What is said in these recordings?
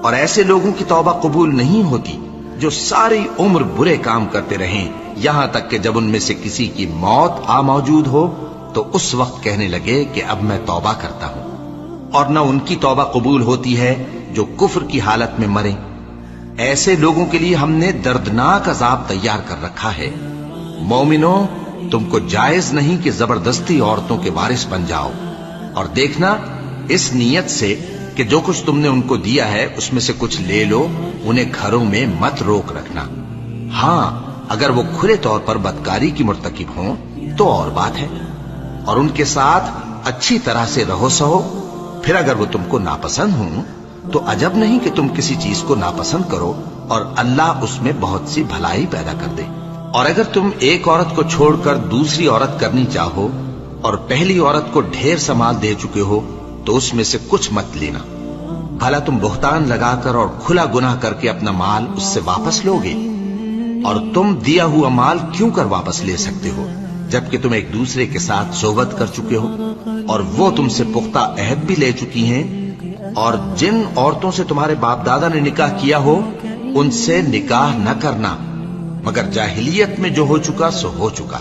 اور ایسے لوگوں کی توبہ قبول نہیں ہوتی جو ساری عمر برے کام کرتے رہیں، یہاں تک کہ جب ان میں سے کسی کی موت آ موجود ہو تو اس وقت کہنے لگے کہ اب میں توبہ کرتا ہوں۔ اور نہ ان کی توبہ قبول ہوتی ہے جو کفر کی حالت میں مریں۔ ایسے لوگوں کے لیے ہم نے دردناک عذاب تیار کر رکھا ہے۔ مومنوں، تم کو جائز نہیں کہ زبردستی عورتوں کے وارث بن جاؤ، اور دیکھنا اس نیت سے کہ جو کچھ تم نے ان کو دیا ہے اس میں سے کچھ لے لو، انہیں گھروں میں مت روک رکھنا۔ ہاں، اگر وہ کھلے طور پر بدکاری کی مرتکب ہوں تو اور بات ہے، اور ان کے ساتھ اچھی طرح سے رہو سہو۔ پھر اگر وہ تم کو ناپسند ہوں تو عجب نہیں کہ تم کسی چیز کو ناپسند کرو، اور اللہ اس میں بہت سی بھلائی پیدا کر دے۔ اور اگر تم ایک عورت کو چھوڑ کر دوسری عورت کرنی چاہو اور پہلی عورت کو ڈھیر سا مال دے چکے ہو تو اس میں سے کچھ مت لینا، بھلا تم بہتان لگا کر اور کھلا گناہ کر کے اپنا مال اس سے واپس لو گے؟ اور تم دیا ہوا مال کیوں کر واپس لے سکتے ہو جبکہ تم ایک دوسرے کے ساتھ صحبت کر چکے ہو اور وہ تم سے پختہ عہد بھی لے چکی ہیں؟ اور جن عورتوں سے تمہارے باپ دادا نے نکاح کیا ہو ان سے نکاح نہ کرنا مگر جاہلیت میں جو ہو چکا سو ہو چکا۔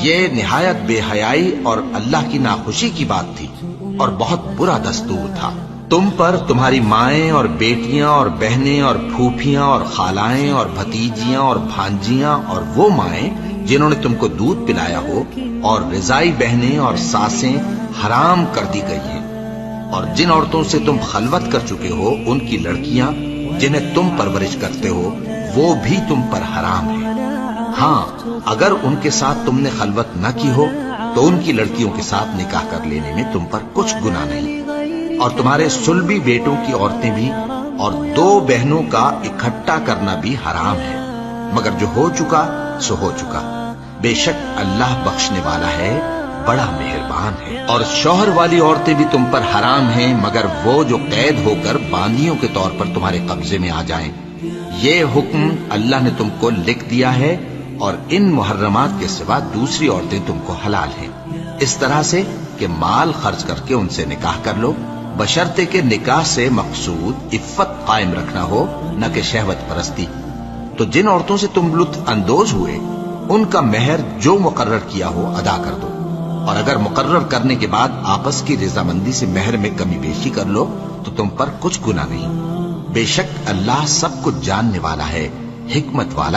یہ نہایت بے حیائی اور اللہ کی ناخوشی کی بات تھی اور بہت برا دستور تھا۔ تم پر تمہاری مائیں اور بیٹیاں اور بہنیں اور پھوپھیاں اور خالائیں اور بھتیجیاں اور بھانجیاں اور وہ مائیں جنہوں نے تم کو دودھ پلایا ہو اور رضائی بہنیں اور ساسیں حرام کر دی گئی ہیں، اور جن عورتوں سے تم خلوت کر چکے ہو ان کی لڑکیاں جنہیں تم پرورش کرتے ہو وہ بھی تم پر حرام ہیں۔ ہاں، اگر ان کے ساتھ تم نے خلوت نہ کی ہو تو ان کی لڑکیوں کے ساتھ نکاح کر لینے میں تم پر کچھ گناہ نہیں، اور تمہارے صلبی بیٹوں کی عورتیں بھی اور دو بہنوں کا اکٹھا کرنا بھی حرام ہے، مگر جو ہو چکا سو ہو چکا۔ بے شک اللہ بخشنے والا ہے، بڑا مہربان ہے۔ اور شوہر والی عورتیں بھی تم پر حرام ہیں مگر وہ جو قید ہو کر باندیوں کے طور پر تمہارے قبضے میں آ جائیں۔ یہ حکم اللہ نے تم کو لکھ دیا ہے، اور ان محرمات کے سوا دوسری عورتیں تم کو حلال ہیں، اس طرح سے کہ مال خرچ کر کے ان سے نکاح کر لو، بشرطے کہ نکاح سے مقصود عفت قائم رکھنا ہو نہ کہ شہوت پرستی۔ تو جن عورتوں سے تم لطف اندوز ہوئے ان کا مہر جو مقرر کیا ہو ادا کر دو، اور اگر مقرر کرنے کے بعد آپس کی رضامندی سے مہر میں کمی بیشی کر لو تو تم پر کچھ گناہ نہیں۔ بے شک اللہ سب کچھ جاننے والا ہے، حکمت والا ہے۔